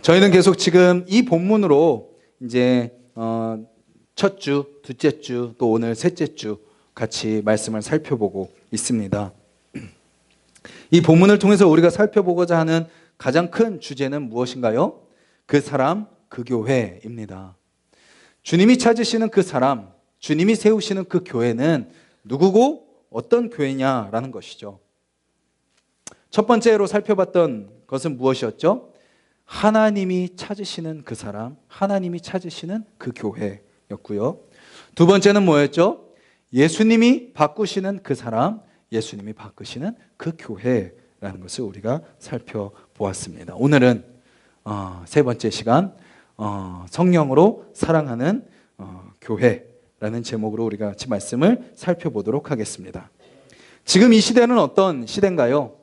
저희는 계속 지금 이 본문으로 이제 첫 주, 둘째 주, 또 오늘 셋째 주 같이 말씀을 살펴보고 있습니다. 이 본문을 통해서 우리가 살펴보고자 하는 가장 큰 주제는 무엇인가요? 그 사람, 그 교회입니다. 주님이 찾으시는 그 사람, 주님이 세우시는 그 교회는 누구고 어떤 교회냐라는 것이죠. 첫 번째로 살펴봤던 것은 무엇이었죠? 하나님이 찾으시는 그 사람, 하나님이 찾으시는 그 교회였고요. 두 번째는 뭐였죠? 예수님이 바꾸시는 그 사람, 예수님이 바꾸시는 그 교회라는 것을 우리가 살펴보았습니다. 오늘은 세 번째 시간, 성령으로 사랑하는 교회라는 제목으로 우리가 같이 말씀을 살펴보도록 하겠습니다. 지금 이 시대는 어떤 시대인가요?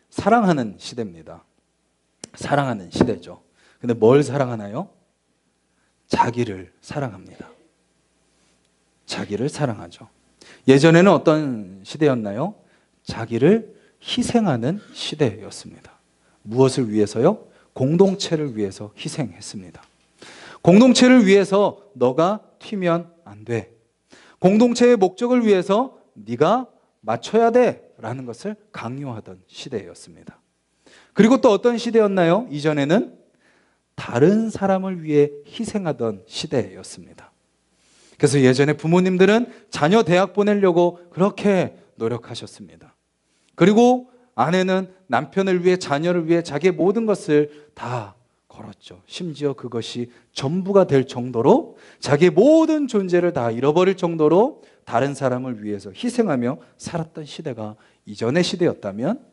사랑하는 시대입니다. 사랑하는 시대죠. 근데 뭘 사랑하나요? 자기를 사랑합니다. 자기를 사랑하죠. 예전에는 어떤 시대였나요? 자기를 희생하는 시대였습니다. 무엇을 위해서요? 공동체를 위해서 희생했습니다. 공동체를 위해서 너가 튀면 안 돼. 공동체의 목적을 위해서 네가 맞춰야 돼 라는 것을 강요하던 시대였습니다. 그리고 또 어떤 시대였나요? 이전에는 다른 사람을 위해 희생하던 시대였습니다. 그래서 예전에 부모님들은 자녀 대학 보내려고 그렇게 노력하셨습니다. 그리고 아내는 남편을 위해, 자녀를 위해 자기의 모든 것을 다 걸었죠. 심지어 그것이 전부가 될 정도로, 자기의 모든 존재를 다 잃어버릴 정도로 다른 사람을 위해서 희생하며 살았던 시대가 이전의 시대였다면,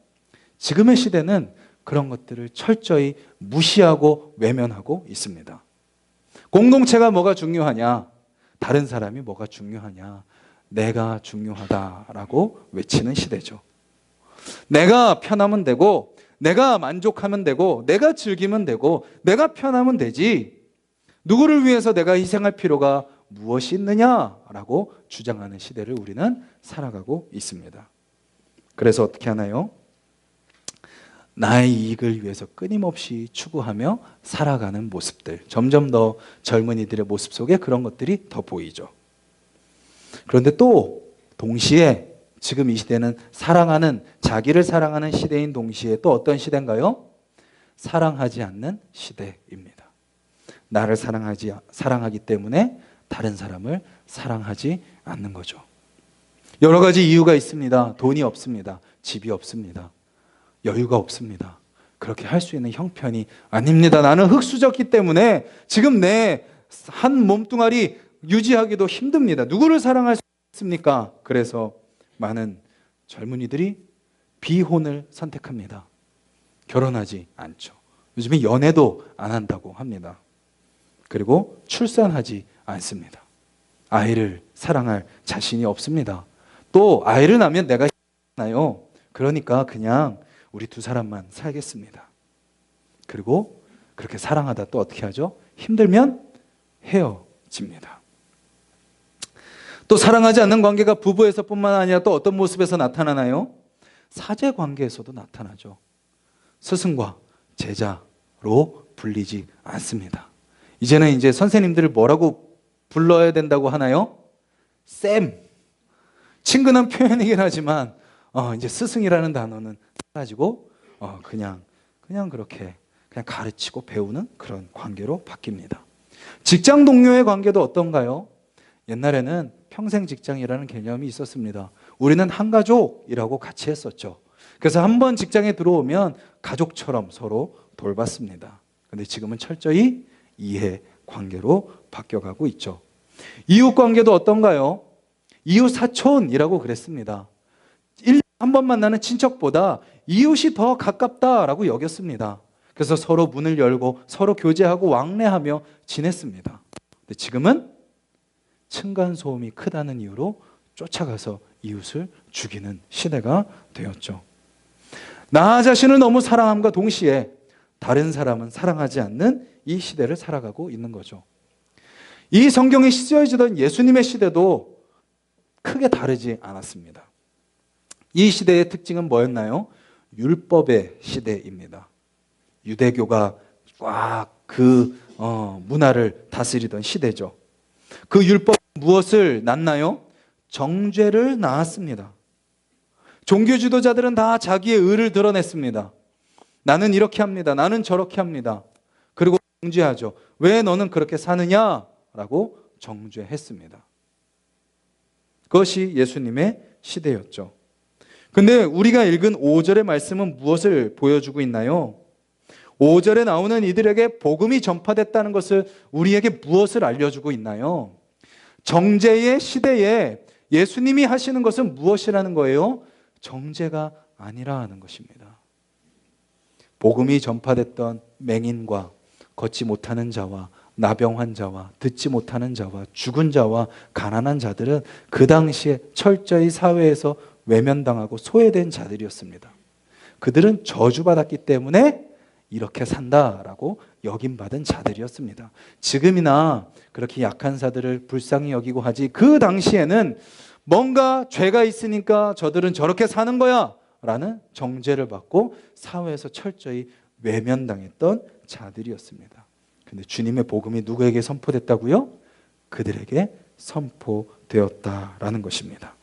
지금의 시대는 그런 것들을 철저히 무시하고 외면하고 있습니다. 공동체가 뭐가 중요하냐? 다른 사람이 뭐가 중요하냐? 내가 중요하다라고 외치는 시대죠. 내가 편하면 되고, 내가 만족하면 되고, 내가 즐기면 되고, 내가 편하면 되지, 누구를 위해서 내가 희생할 필요가 무엇이 있느냐라고 주장하는 시대를 우리는 살아가고 있습니다. 그래서 어떻게 하나요? 나의 이익을 위해서 끊임없이 추구하며 살아가는 모습들, 점점 더 젊은이들의 모습 속에 그런 것들이 더 보이죠. 그런데 또 동시에 지금 이 시대는 사랑하는, 자기를 사랑하는 시대인 동시에 또 어떤 시대인가요? 사랑하지 않는 시대입니다. 나를 사랑하기 때문에 다른 사람을 사랑하지 않는 거죠. 여러 가지 이유가 있습니다. 돈이 없습니다. 집이 없습니다. 여유가 없습니다. 그렇게 할 수 있는 형편이 아닙니다. 나는 흙수저기 때문에 지금 내 한 몸뚱아리 유지하기도 힘듭니다. 누구를 사랑할 수 있습니까? 그래서 많은 젊은이들이 비혼을 선택합니다. 결혼하지 않죠. 요즘에 연애도 안 한다고 합니다. 그리고 출산하지 않습니다. 아이를 사랑할 자신이 없습니다. 또 아이를 낳으면 내가 힘들잖아요. 그러니까 그냥 우리 두 사람만 살겠습니다. 그리고 그렇게 사랑하다 또 어떻게 하죠? 힘들면 헤어집니다. 또 사랑하지 않는 관계가 부부에서뿐만 아니라 또 어떤 모습에서 나타나나요? 사제 관계에서도 나타나죠. 스승과 제자로 불리지 않습니다. 이제는 이제 선생님들을 뭐라고 불러야 된다고 하나요? 쌤. 친근한 표현이긴 하지만 이제 스승이라는 단어는 사라지고 그냥 그렇게 그냥 가르치고 배우는 그런 관계로 바뀝니다. 직장 동료의 관계도 어떤가요? 옛날에는 평생 직장이라는 개념이 있었습니다. 우리는 한 가족이라고 같이 했었죠. 그래서 한 번 직장에 들어오면 가족처럼 서로 돌봤습니다. 그런데 지금은 철저히 이해 관계로 바뀌어가고 있죠. 이웃 관계도 어떤가요? 이웃 사촌이라고 그랬습니다. 1년에 한 번 만나는 친척보다 이웃이 더 가깝다라고 여겼습니다. 그래서 서로 문을 열고 서로 교제하고 왕래하며 지냈습니다. 근데 지금은 층간소음이 크다는 이유로 쫓아가서 이웃을 죽이는 시대가 되었죠. 나 자신을 너무 사랑함과 동시에 다른 사람은 사랑하지 않는 이 시대를 살아가고 있는 거죠. 이 성경에 쓰여지던 예수님의 시대도 크게 다르지 않았습니다. 이 시대의 특징은 뭐였나요? 율법의 시대입니다. 유대교가 꽉 그 문화를 다스리던 시대죠. 그 율법 무엇을 낳나요? 정죄를 낳았습니다. 종교 지도자들은 다 자기의 의를 드러냈습니다. 나는 이렇게 합니다. 나는 저렇게 합니다. 그리고 정죄하죠. 왜 너는 그렇게 사느냐라고 정죄했습니다. 그것이 예수님의 시대였죠. 근데 우리가 읽은 5절의 말씀은 무엇을 보여주고 있나요? 5절에 나오는 이들에게 복음이 전파됐다는 것을 우리에게 무엇을 알려주고 있나요? 정죄의 시대에 예수님이 하시는 것은 무엇이라는 거예요? 정죄가 아니라는 것입니다. 복음이 전파됐던 맹인과 걷지 못하는 자와 나병 환자와 듣지 못하는 자와 죽은 자와 가난한 자들은 그 당시에 철저히 사회에서 외면당하고 소외된 자들이었습니다. 그들은 저주받았기 때문에 이렇게 산다라고 여김받은 자들이었습니다. 지금이나 그렇게 약한 자들을 불쌍히 여기고 하지, 그 당시에는 뭔가 죄가 있으니까 저들은 저렇게 사는 거야 라는 정죄를 받고 사회에서 철저히 외면당했던 자들이었습니다. 근데 주님의 복음이 누구에게 선포됐다고요? 그들에게 선포되었다라는 것입니다.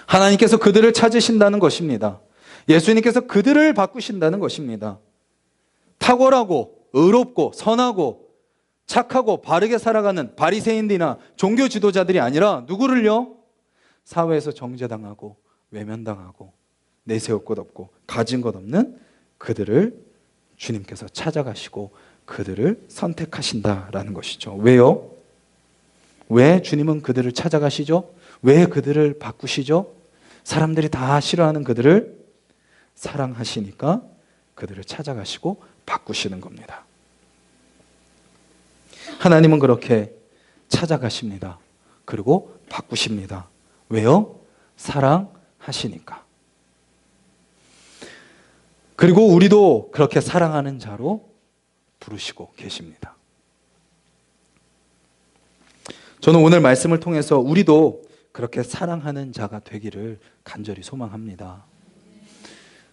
하나님께서 그들을 찾으신다는 것입니다. 예수님께서 그들을 바꾸신다는 것입니다. 탁월하고 의롭고 선하고 착하고 바르게 살아가는 바리새인들이나 종교 지도자들이 아니라 누구를요? 사회에서 정죄당하고 외면당하고 내세울 것 없고 가진 것 없는 그들을 주님께서 찾아가시고 그들을 선택하신다라는 것이죠. 왜요? 왜 주님은 그들을 찾아가시죠? 왜 그들을 바꾸시죠? 사람들이 다 싫어하는 그들을 사랑하시니까 그들을 찾아가시고 바꾸시는 겁니다. 하나님은 그렇게 찾아가십니다. 그리고 바꾸십니다. 왜요? 사랑하시니까. 그리고 우리도 그렇게 사랑하는 자로 부르시고 계십니다. 저는 오늘 말씀을 통해서 우리도 그렇게 사랑하는 자가 되기를 간절히 소망합니다.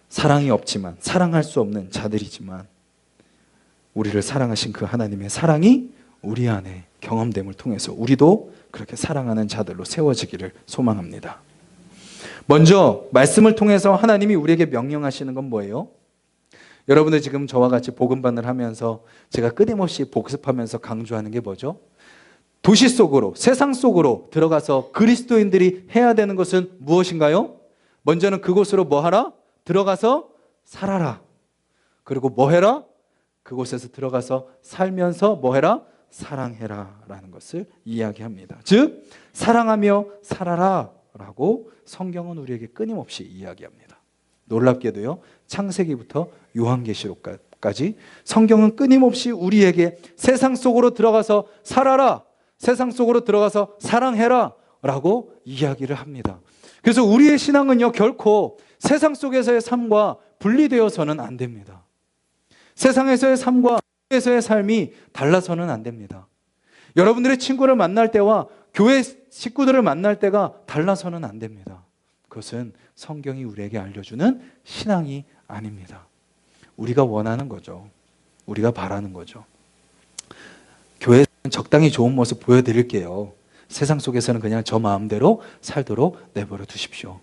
사랑이 없지만, 사랑할 수 없는 자들이지만 우리를 사랑하신 그 하나님의 사랑이 우리 안에 경험됨을 통해서 우리도 그렇게 사랑하는 자들로 세워지기를 소망합니다. 먼저 말씀을 통해서 하나님이 우리에게 명령하시는 건 뭐예요? 여러분들 지금 저와 같이 복음반을 하면서 제가 끊임없이 복습하면서 강조하는 게 뭐죠? 도시 속으로, 세상 속으로 들어가서 그리스도인들이 해야 되는 것은 무엇인가요? 먼저는 그곳으로 뭐 하라? 들어가서 살아라. 그리고 뭐 해라? 그곳에서 들어가서 살면서 뭐 해라? 사랑해라 라는 것을 이야기합니다. 즉 사랑하며 살아라 라고 성경은 우리에게 끊임없이 이야기합니다. 놀랍게도요, 창세기부터 요한계시록까지 성경은 끊임없이 우리에게 세상 속으로 들어가서 살아라, 세상 속으로 들어가서 사랑해라 라고 이야기를 합니다. 그래서 우리의 신앙은요, 결코 세상 속에서의 삶과 분리되어서는 안 됩니다. 세상에서의 삶과 교회에서의 삶이 달라서는 안 됩니다. 여러분들의 친구를 만날 때와 교회 식구들을 만날 때가 달라서는 안 됩니다. 그것은 성경이 우리에게 알려주는 신앙이 아닙니다. 우리가 원하는 거죠. 우리가 바라는 거죠. 교회에서는 적당히 좋은 모습 보여드릴게요. 세상 속에서는 그냥 저 마음대로 살도록 내버려 두십시오.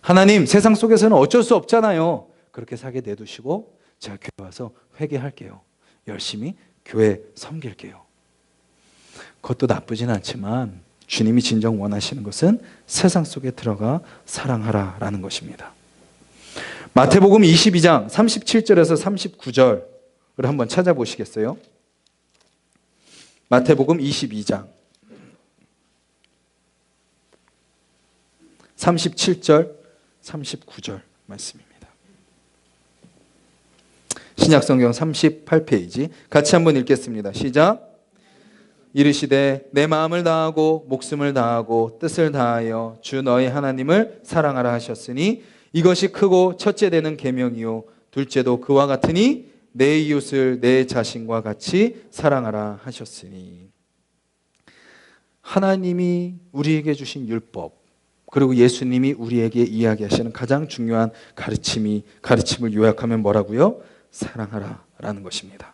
하나님, 세상 속에서는 어쩔 수 없잖아요. 그렇게 살게 내두시고 제가 교회 와서 회개할게요. 열심히 교회 섬길게요. 그것도 나쁘진 않지만 주님이 진정 원하시는 것은 세상 속에 들어가 사랑하라라는 것입니다. 마태복음 22장 37절에서 39절을 한번 찾아보시겠어요? 마태복음 22장 37절 39절 말씀입니다. 신약성경 38페이지 같이 한번 읽겠습니다. 시작. 이르시되 내 마음을 다하고 목숨을 다하고 뜻을 다하여 주 너희 하나님을 사랑하라 하셨으니 이것이 크고 첫째 되는 계명이요 둘째도 그와 같으니 내 이웃을 내 자신과 같이 사랑하라 하셨으니. 하나님이 우리에게 주신 율법, 그리고 예수님이 우리에게 이야기하시는 가장 중요한 가르침을 요약하면 뭐라고요? 사랑하라라는 것입니다.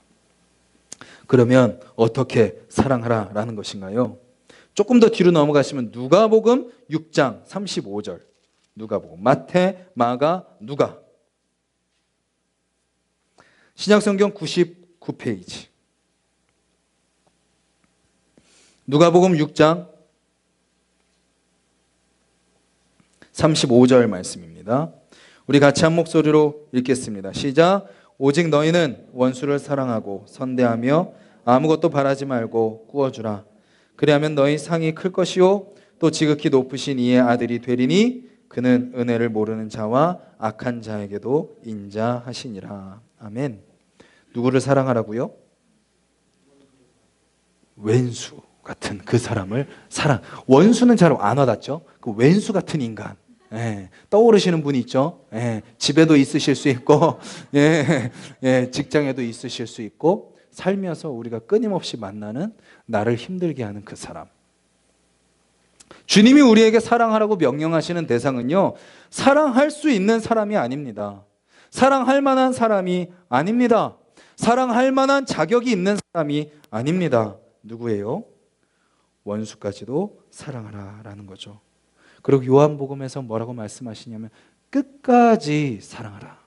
그러면 어떻게 사랑하라라는 것인가요? 조금 더 뒤로 넘어가시면 누가복음 6장 35절. 누가복음, 마태, 마가, 누가. 신약성경 99페이지. 누가복음 6장 35절 말씀입니다. 우리 같이 한 목소리로 읽겠습니다. 시작. 오직 너희는 원수를 사랑하고 선대하며 아무것도 바라지 말고 꾸어주라. 그리하면 너희 상이 클 것이요 또 지극히 높으신 이의 아들이 되리니 그는 은혜를 모르는 자와 악한 자에게도 인자하시니라. 아멘. 누구를 사랑하라고요? 왼수 같은 그 사람을 사랑. 원수는 잘 안 와닿죠. 그 왼수 같은 인간. 떠오르시는 분이 있죠. 집에도 있으실 수 있고, 직장에도 있으실 수 있고, 살면서 우리가 끊임없이 만나는 나를 힘들게 하는 그 사람. 주님이 우리에게 사랑하라고 명령하시는 대상은요, 사랑할 수 있는 사람이 아닙니다. 사랑할 만한 사람이 아닙니다. 사랑할 만한 자격이 있는 사람이 아닙니다. 누구예요? 원수까지도 사랑하라라는 거죠. 그리고 요한복음에서 뭐라고 말씀하시냐면 끝까지 사랑하라.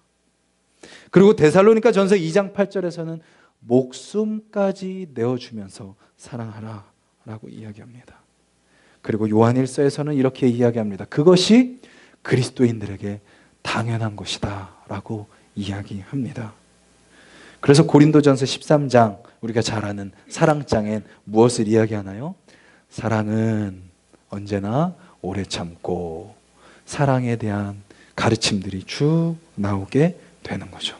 그리고 데살로니가 전서 2장 8절에서는 목숨까지 내어주면서 사랑하라 라고 이야기합니다. 그리고 요한 1서에서는 이렇게 이야기합니다. 그것이 그리스도인들에게 당연한 것이다 라고 이야기합니다. 그래서 고린도전서 13장, 우리가 잘 아는 사랑장엔 무엇을 이야기하나요? 사랑은 언제나 오래 참고, 사랑에 대한 가르침들이 쭉 나오게 되는 거죠.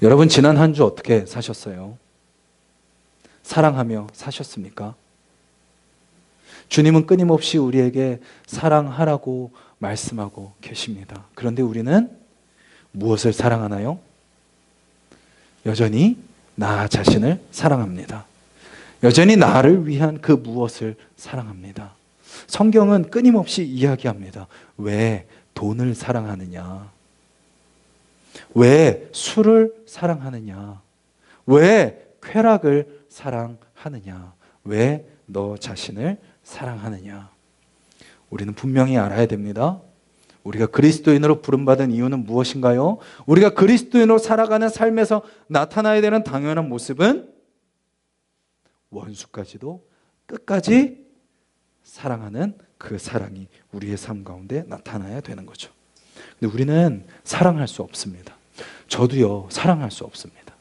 여러분, 지난 한 주 어떻게 사셨어요? 사랑하며 사셨습니까? 주님은 끊임없이 우리에게 사랑하라고 말씀하고 계십니다. 그런데 우리는 무엇을 사랑하나요? 여전히 나 자신을 사랑합니다. 여전히 나를 위한 그 무엇을 사랑합니다. 성경은 끊임없이 이야기합니다. 왜 돈을 사랑하느냐? 왜 술을 사랑하느냐? 왜 쾌락을 사랑하느냐? 왜 너 자신을 사랑하느냐? 우리는 분명히 알아야 됩니다. 우리가 그리스도인으로 부름받은 이유는 무엇인가요? 우리가 그리스도인으로 살아가는 삶에서 나타나야 되는 당연한 모습은 원수까지도 끝까지 사랑하는 그 사랑이 우리의 삶 가운데 나타나야 되는 거죠. 근데 우리는 사랑할 수 없습니다. 저도요, 사랑할 수 없습니다.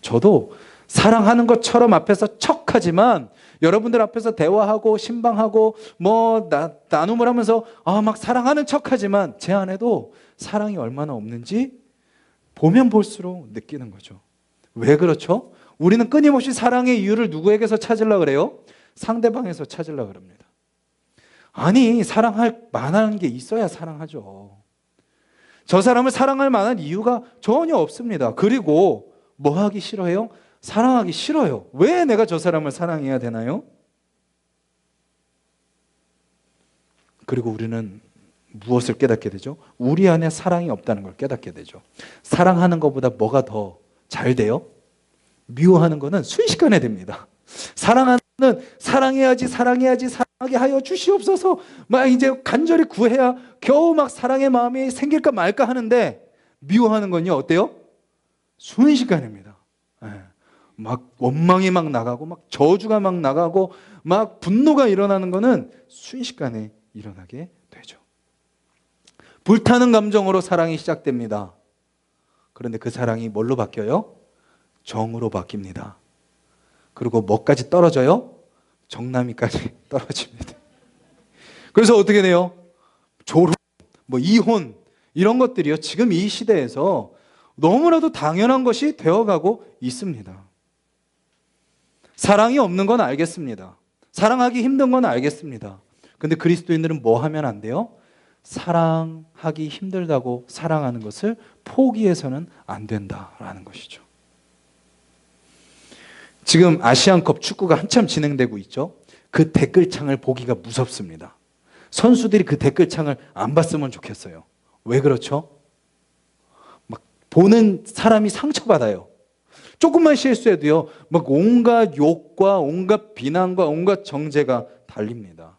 저도 사랑하는 것처럼 앞에서 척하지만 여러분들 앞에서 대화하고 신방하고 나눔을 하면서 막 사랑하는 척하지만 제 안에도 사랑이 얼마나 없는지 보면 볼수록 느끼는 거죠. 왜 그렇죠? 우리는 끊임없이 사랑의 이유를 누구에게서 찾으려고 그래요? 상대방에서 찾으려고 그럽니다. 아니, 사랑할 만한 게 있어야 사랑하죠. 저 사람을 사랑할 만한 이유가 전혀 없습니다. 그리고 뭐 하기 싫어해요? 사랑하기 싫어요. 왜 내가 저 사람을 사랑해야 되나요? 그리고 우리는 무엇을 깨닫게 되죠? 우리 안에 사랑이 없다는 걸 깨닫게 되죠. 사랑하는 것보다 뭐가 더 잘 돼요? 미워하는 거는 순식간에 됩니다. 사랑하는 거는 사랑해야지 사랑하게 하여 주시옵소서 막 이제 간절히 구해야 겨우 막 사랑의 마음이 생길까 말까 하는데, 미워하는 건요 어때요? 순식간입니다. 막 원망이 막 나가고 막 저주가 막 나가고 막 분노가 일어나는 거는 순식간에 일어나게 되죠. 불타는 감정으로 사랑이 시작됩니다. 그런데 그 사랑이 뭘로 바뀌어요? 정으로 바뀝니다. 그리고 뭐까지 떨어져요? 정남이까지 떨어집니다. 그래서 어떻게 돼요? 졸혼, 이혼 이런 것들이요 지금 이 시대에서 너무나도 당연한 것이 되어가고 있습니다. 사랑이 없는 건 알겠습니다. 사랑하기 힘든 건 알겠습니다. 근데 그리스도인들은 뭐 하면 안 돼요? 사랑하기 힘들다고 사랑하는 것을 포기해서는 안 된다라는 것이죠. 지금 아시안컵 축구가 한참 진행되고 있죠. 그 댓글창을 보기가 무섭습니다. 선수들이 그 댓글창을 안 봤으면 좋겠어요. 왜 그렇죠? 막 보는 사람이 상처받아요. 조금만 실수해도요, 막 온갖 욕과 온갖 비난과 온갖 정죄가 달립니다.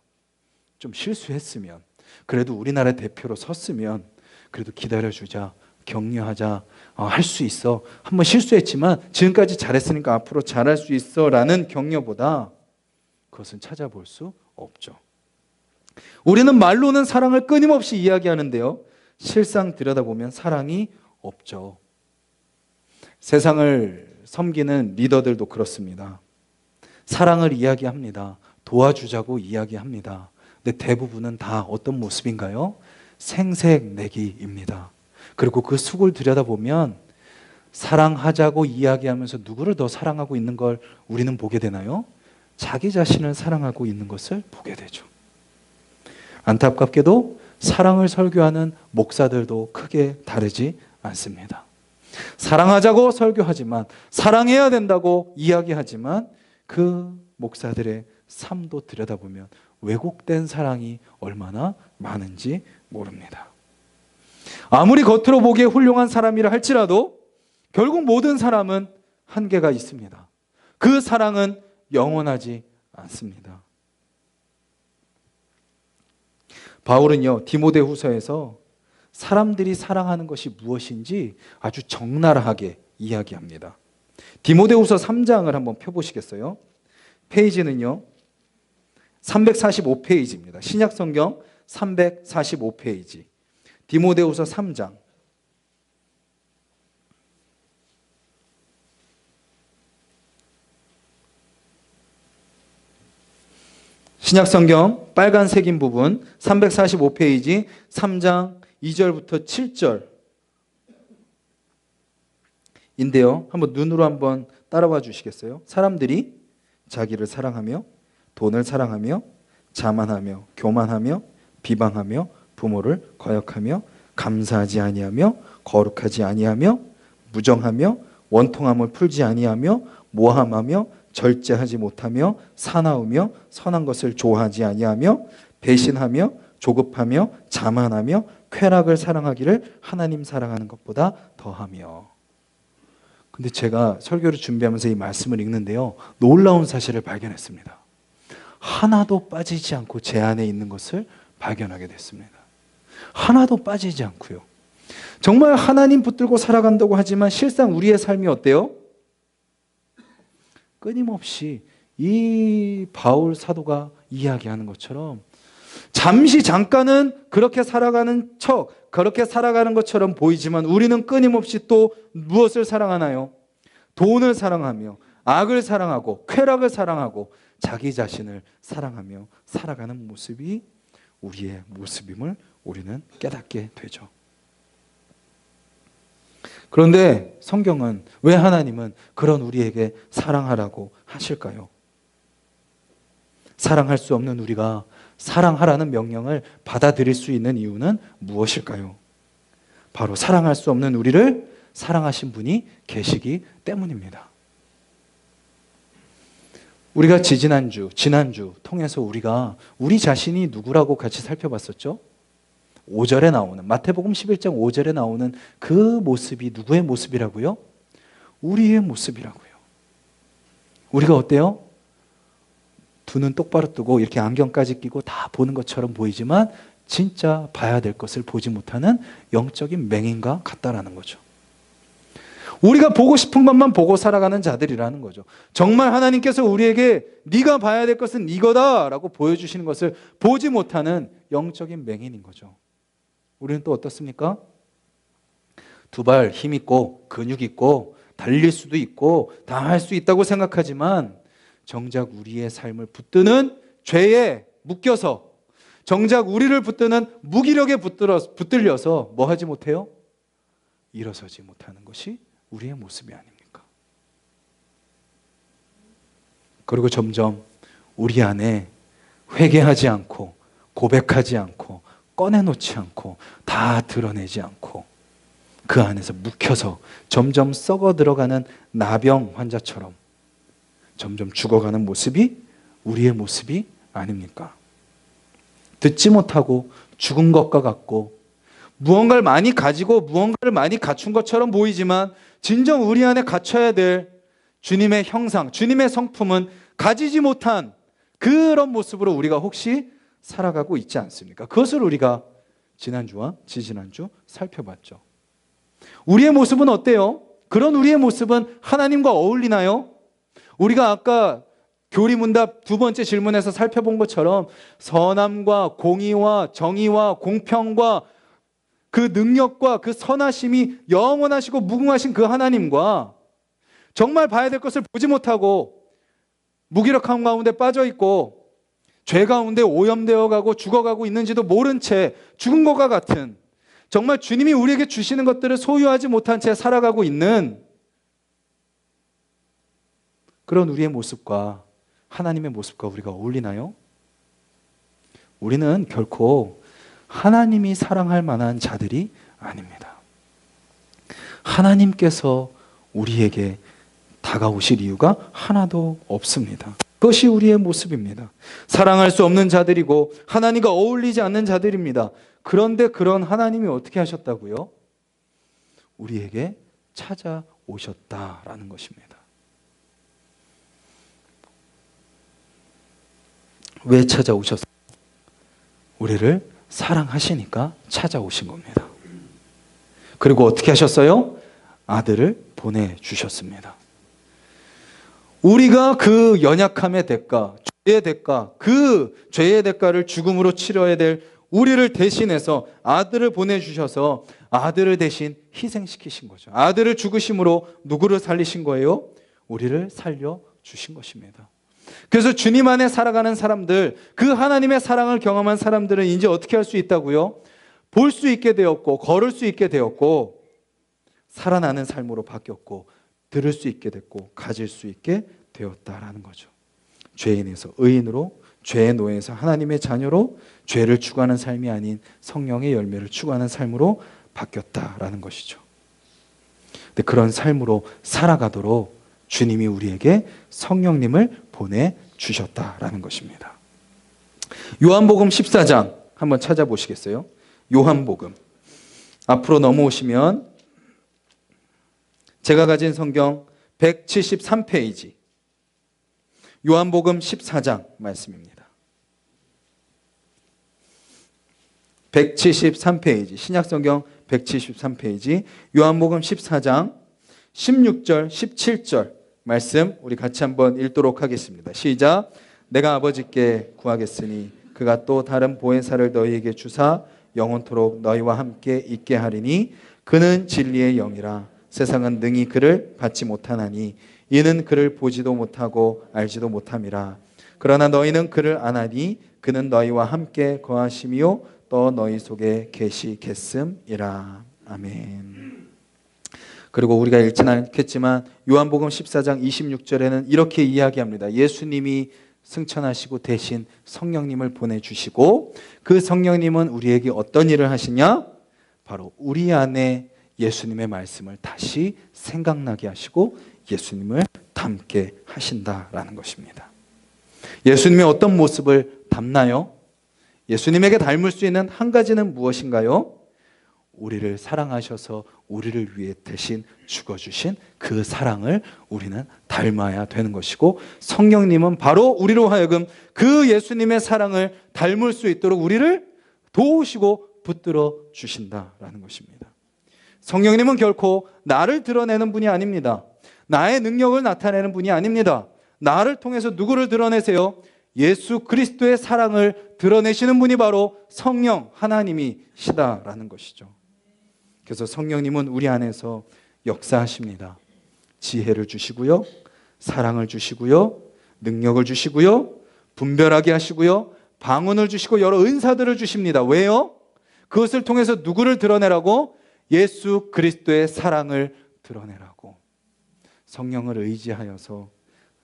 좀 실수했으면, 그래도 우리나라 대표로 섰으면 그래도 기다려주자, 격려하자, 할 수 있어. 한번 실수했지만 지금까지 잘했으니까 앞으로 잘할 수 있어 라는 격려보다 그것은 찾아볼 수 없죠. 우리는 말로는 사랑을 끊임없이 이야기하는데요, 실상 들여다보면 사랑이 없죠. 세상을 섬기는 리더들도 그렇습니다. 사랑을 이야기합니다. 도와주자고 이야기합니다. 근데 대부분은 다 어떤 모습인가요? 생색내기입니다. 그리고 그 속을 들여다보면 사랑하자고 이야기하면서 누구를 더 사랑하고 있는 걸 우리는 보게 되나요? 자기 자신을 사랑하고 있는 것을 보게 되죠. 안타깝게도 사랑을 설교하는 목사들도 크게 다르지 않습니다. 사랑하자고 설교하지만, 사랑해야 된다고 이야기하지만 그 목사들의 삶도 들여다보면 왜곡된 사랑이 얼마나 많은지 모릅니다. 아무리 겉으로 보기에 훌륭한 사람이라 할지라도 결국 모든 사람은 한계가 있습니다. 그 사랑은 영원하지 않습니다. 바울은요, 디모데후서에서 사람들이 사랑하는 것이 무엇인지 아주 적나라하게 이야기합니다. 디모데후서 3장을 한번 펴보시겠어요? 페이지는요 345페이지입니다. 신약성경 345페이지, 디모데후서 3장. 신약성경 빨간색인 부분 345페이지 3장 2절부터 7절인데요. 한번 눈으로 한번 따라와 주시겠어요? 사람들이 자기를 사랑하며 돈을 사랑하며 자만하며 교만하며 비방하며 부모를 거역하며 감사하지 아니하며 거룩하지 아니하며 무정하며 원통함을 풀지 아니하며 모함하며 절제하지 못하며 사나우며 선한 것을 좋아하지 아니하며 배신하며 조급하며 자만하며 쾌락을 사랑하기를 하나님 사랑하는 것보다 더하며. 근데 제가 설교를 준비하면서 이 말씀을 읽는데요, 놀라운 사실을 발견했습니다. 하나도 빠지지 않고 제 안에 있는 것을 발견하게 됐습니다. 하나도 빠지지 않고요. 정말 하나님 붙들고 살아간다고 하지만 실상 우리의 삶이 어때요? 끊임없이 이 바울 사도가 이야기하는 것처럼 잠시 잠깐은 그렇게 살아가는 척, 그렇게 살아가는 것처럼 보이지만 우리는 끊임없이 또 무엇을 사랑하나요? 돈을 사랑하며 악을 사랑하고 쾌락을 사랑하고 자기 자신을 사랑하며 살아가는 모습이 우리의 모습임을 우리는 깨닫게 되죠. 그런데 성경은 왜 하나님은 그런 우리에게 사랑하라고 하실까요? 사랑할 수 없는 우리가 사랑하라는 명령을 받아들일 수 있는 이유는 무엇일까요? 바로 사랑할 수 없는 우리를 사랑하신 분이 계시기 때문입니다. 우리가 지난주 통해서 우리가 우리 자신이 누구라고 같이 살펴봤었죠? 5절에 나오는, 마태복음 11장 5절에 나오는 그 모습이 누구의 모습이라고요? 우리의 모습이라고요. 우리가 어때요? 두 눈 똑바로 뜨고 이렇게 안경까지 끼고 다 보는 것처럼 보이지만 진짜 봐야 될 것을 보지 못하는 영적인 맹인과 같다라는 거죠. 우리가 보고 싶은 것만 보고 살아가는 자들이라는 거죠. 정말 하나님께서 우리에게 네가 봐야 될 것은 이거다라고 보여주시는 것을 보지 못하는 영적인 맹인인 거죠. 우리는 또 어떻습니까? 두 발 힘 있고 근육 있고 달릴 수도 있고 다 할 수 있다고 생각하지만 정작 우리의 삶을 붙드는 죄에 묶여서, 정작 우리를 붙드는 무기력에 붙들려서 뭐 하지 못해요? 일어서지 못하는 것이 우리의 모습이 아닙니까? 그리고 점점 우리 안에 회개하지 않고 고백하지 않고 꺼내놓지 않고 다 드러내지 않고 그 안에서 묵혀서 점점 썩어 들어가는 나병 환자처럼 점점 죽어가는 모습이 우리의 모습이 아닙니까? 듣지 못하고 죽은 것과 같고 무언가를 많이 가지고 무언가를 많이 갖춘 것처럼 보이지만 진정 우리 안에 갖춰야 될 주님의 형상, 주님의 성품은 가지지 못한 그런 모습으로 우리가 혹시 살아가고 있지 않습니까? 그것을 우리가 지난주와 지지난주 살펴봤죠. 우리의 모습은 어때요? 그런 우리의 모습은 하나님과 어울리나요? 우리가 아까 교리문답 두 번째 질문에서 살펴본 것처럼 선함과 공의와 정의와 공평과 그 능력과 그 선하심이 영원하시고 무궁하신 그 하나님과 정말 봐야 될 것을 보지 못하고 무기력함 가운데 빠져 있고 죄 가운데 오염되어 가고 죽어가고 있는지도 모른 채 죽은 것과 같은, 정말 주님이 우리에게 주시는 것들을 소유하지 못한 채 살아가고 있는 그런 우리의 모습과 하나님의 모습과 우리가 어울리나요? 우리는 결코 하나님이 사랑할 만한 자들이 아닙니다. 하나님께서 우리에게 다가오실 이유가 하나도 없습니다. 그것이 우리의 모습입니다. 사랑할 수 없는 자들이고 하나님과 어울리지 않는 자들입니다. 그런데 그런 하나님이 어떻게 하셨다고요? 우리에게 찾아오셨다라는 것입니다. 왜 찾아오셨어요? 우리를 사랑하시니까 찾아오신 겁니다. 그리고 어떻게 하셨어요? 아들을 보내주셨습니다. 우리가 그 연약함의 대가, 죄의 대가, 그 죄의 대가를 죽음으로 치러야 될 우리를 대신해서 아들을 보내주셔서 아들을 대신 희생시키신 거죠. 아들을 죽으심으로 누구를 살리신 거예요? 우리를 살려주신 것입니다. 그래서 주님 안에 살아가는 사람들, 그 하나님의 사랑을 경험한 사람들은 이제 어떻게 할 수 있다고요? 볼 수 있게 되었고, 걸을 수 있게 되었고, 살아나는 삶으로 바뀌었고, 들을 수 있게 됐고, 가질 수 있게 되었다라는 거죠. 죄인에서 의인으로, 죄의 노예에서 하나님의 자녀로, 죄를 추구하는 삶이 아닌 성령의 열매를 추구하는 삶으로 바뀌었다라는 것이죠. 근데 그런 삶으로 살아가도록 주님이 우리에게 성령님을 보내주셨다라는 것입니다. 요한복음 14장 한번 찾아보시겠어요? 요한복음 앞으로 넘어오시면 제가 가진 성경 173페이지 요한복음 14장 말씀입니다. 173페이지 신약성경 173페이지 요한복음 14장 16절 17절 말씀 우리 같이 한번 읽도록 하겠습니다. 시작. 내가 아버지께 구하겠으니 그가 또 다른 보혜사를 너희에게 주사 영원토록 너희와 함께 있게 하리니 그는 진리의 영이라 세상은 능히 그를 받지 못하나니 이는 그를 보지도 못하고 알지도 못함이라. 그러나 너희는 그를 아나니 그는 너희와 함께 거하심이요 또 너희 속에 계시겠음이라. 아멘. 그리고 우리가 읽지는 않겠지만 요한복음 14장 26절에는 이렇게 이야기합니다. 예수님이 승천하시고 대신 성령님을 보내주시고 그 성령님은 우리에게 어떤 일을 하시냐? 바로 우리 안에 예수님의 말씀을 다시 생각나게 하시고 예수님을 닮게 하신다라는 것입니다. 예수님의 어떤 모습을 닮나요? 예수님에게 닮을 수 있는 한 가지는 무엇인가요? 우리를 사랑하셔서 우리를 위해 대신 죽어주신 그 사랑을 우리는 닮아야 되는 것이고 성령님은 바로 우리로 하여금 그 예수님의 사랑을 닮을 수 있도록 우리를 도우시고 붙들어 주신다라는 것입니다. 성령님은 결코 나를 드러내는 분이 아닙니다. 나의 능력을 나타내는 분이 아닙니다. 나를 통해서 누구를 드러내세요? 예수 그리스도의 사랑을 드러내시는 분이 바로 성령 하나님이시다라는 것이죠. 그래서 성령님은 우리 안에서 역사하십니다. 지혜를 주시고요, 사랑을 주시고요, 능력을 주시고요, 분별하게 하시고요, 방언을 주시고 여러 은사들을 주십니다. 왜요? 그것을 통해서 누구를 드러내라고? 예수 그리스도의 사랑을 드러내라고. 성령을 의지하여서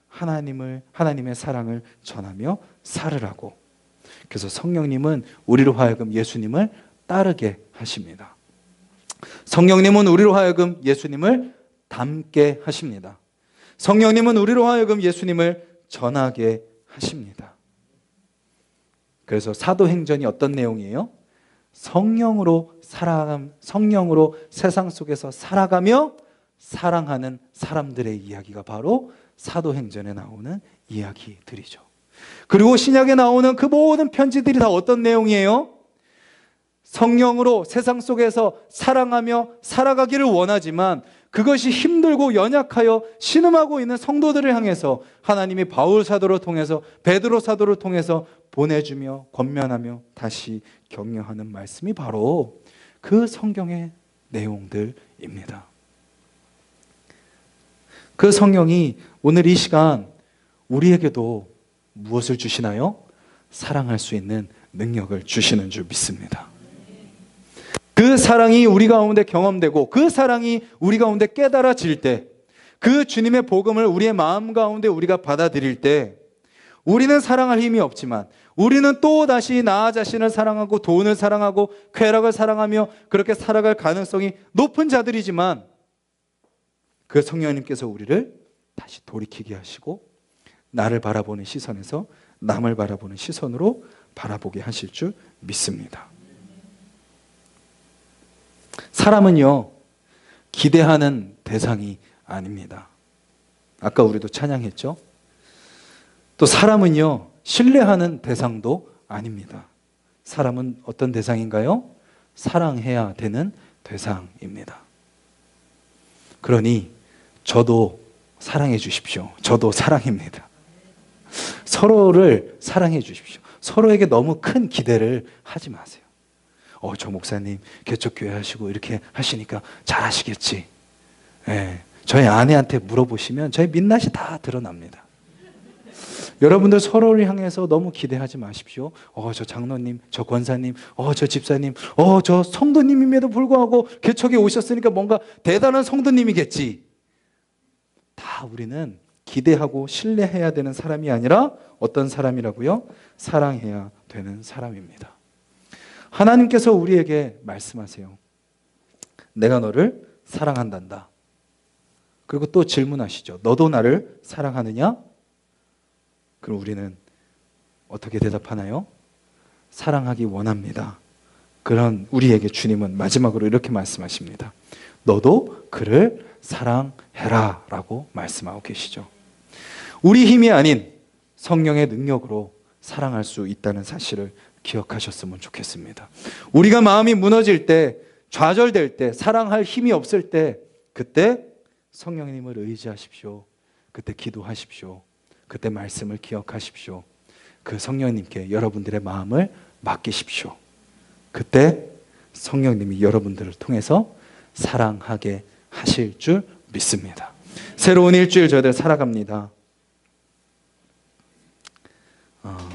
하나님의 사랑을 전하며 살으라고. 그래서 성령님은 우리로 하여금 예수님을 따르게 하십니다. 성령님은 우리로 하여금 예수님을 닮게 하십니다. 성령님은 우리로 하여금 예수님을 전하게 하십니다. 그래서 사도행전이 어떤 내용이에요? 성령으로 성령으로 세상 속에서 살아가며 사랑하는 사람들의 이야기가 바로 사도행전에 나오는 이야기들이죠. 그리고 신약에 나오는 그 모든 편지들이 다 어떤 내용이에요? 성령으로 세상 속에서 사랑하며 살아가기를 원하지만 그것이 힘들고 연약하여 신음하고 있는 성도들을 향해서 하나님이 바울 사도를 통해서 베드로 사도를 통해서 보내주며 권면하며 다시 격려하는 말씀이 바로 그 성경의 내용들입니다. 그 성령이 오늘 이 시간 우리에게도 무엇을 주시나요? 사랑할 수 있는 능력을 주시는 줄 믿습니다. 그 사랑이 우리 가운데 경험되고 그 사랑이 우리 가운데 깨달아질 때, 그 주님의 복음을 우리의 마음 가운데 우리가 받아들일 때 우리는 사랑할 힘이 없지만 우리는 또 다시 나 자신을 사랑하고 돈을 사랑하고 쾌락을 사랑하며 그렇게 살아갈 가능성이 높은 자들이지만 그 성령님께서 우리를 다시 돌이키게 하시고 나를 바라보는 시선에서 남을 바라보는 시선으로 바라보게 하실 줄 믿습니다. 사람은요, 기대하는 대상이 아닙니다. 아까 우리도 찬양했죠? 또 사람은요, 신뢰하는 대상도 아닙니다. 사람은 어떤 대상인가요? 사랑해야 되는 대상입니다. 그러니 저도 사랑해 주십시오. 저도 사랑입니다. 서로를 사랑해 주십시오. 서로에게 너무 큰 기대를 하지 마세요. 저 목사님 개척교회 하시고 이렇게 하시니까 잘하시겠지. 네, 저희 아내한테 물어보시면 저희 민낯이 다 드러납니다. 여러분들 서로를 향해서 너무 기대하지 마십시오. 저 장로님, 저 권사님, 저 집사님, 저 성도님임에도 불구하고 개척에 오셨으니까 뭔가 대단한 성도님이겠지. 다 우리는 기대하고 신뢰해야 되는 사람이 아니라 어떤 사람이라고요? 사랑해야 되는 사람입니다. 하나님께서 우리에게 말씀하세요. 내가 너를 사랑한단다. 그리고 또 질문하시죠. 너도 나를 사랑하느냐? 그럼 우리는 어떻게 대답하나요? 사랑하기 원합니다. 그런 우리에게 주님은 마지막으로 이렇게 말씀하십니다. 너도 그를 사랑해라 라고 말씀하고 계시죠. 우리 힘이 아닌 성령의 능력으로 사랑할 수 있다는 사실을 기억하셨으면 좋겠습니다. 우리가 마음이 무너질 때, 좌절될 때, 사랑할 힘이 없을 때, 그때 성령님을 의지하십시오. 그때 기도하십시오. 그때 말씀을 기억하십시오. 그 성령님께 여러분들의 마음을 맡기십시오. 그때 성령님이 여러분들을 통해서 사랑하게 하실 줄 믿습니다. 새로운 일주일 저희들 살아갑니다.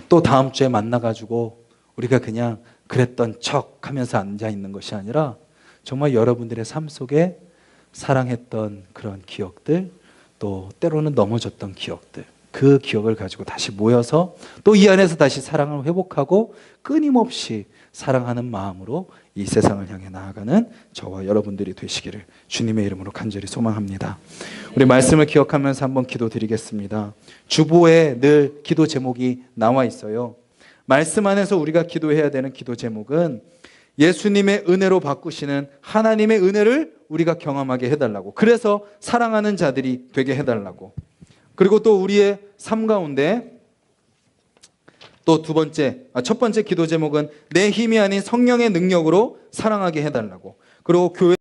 또 다음 주에 만나가지고 우리가 그냥 그랬던 척 하면서 앉아있는 것이 아니라 정말 여러분들의 삶 속에 사랑했던 그런 기억들, 또 때로는 넘어졌던 기억들, 그 기억을 가지고 다시 모여서 또 이 안에서 다시 사랑을 회복하고 끊임없이 사랑하는 마음으로 이 세상을 향해 나아가는 저와 여러분들이 되시기를 주님의 이름으로 간절히 소망합니다. 우리 말씀을 기억하면서 한번 기도드리겠습니다. 주보에 늘 기도 제목이 나와 있어요. 말씀 안에서 우리가 기도해야 되는 기도 제목은 예수님의 은혜로 바꾸시는 하나님의 은혜를 우리가 경험하게 해달라고, 그래서 사랑하는 자들이 되게 해달라고, 그리고 또 우리의 삶 가운데 또 첫 번째 기도 제목은 내 힘이 아닌 성령의 능력으로 사랑하게 해달라고, 그리고 교회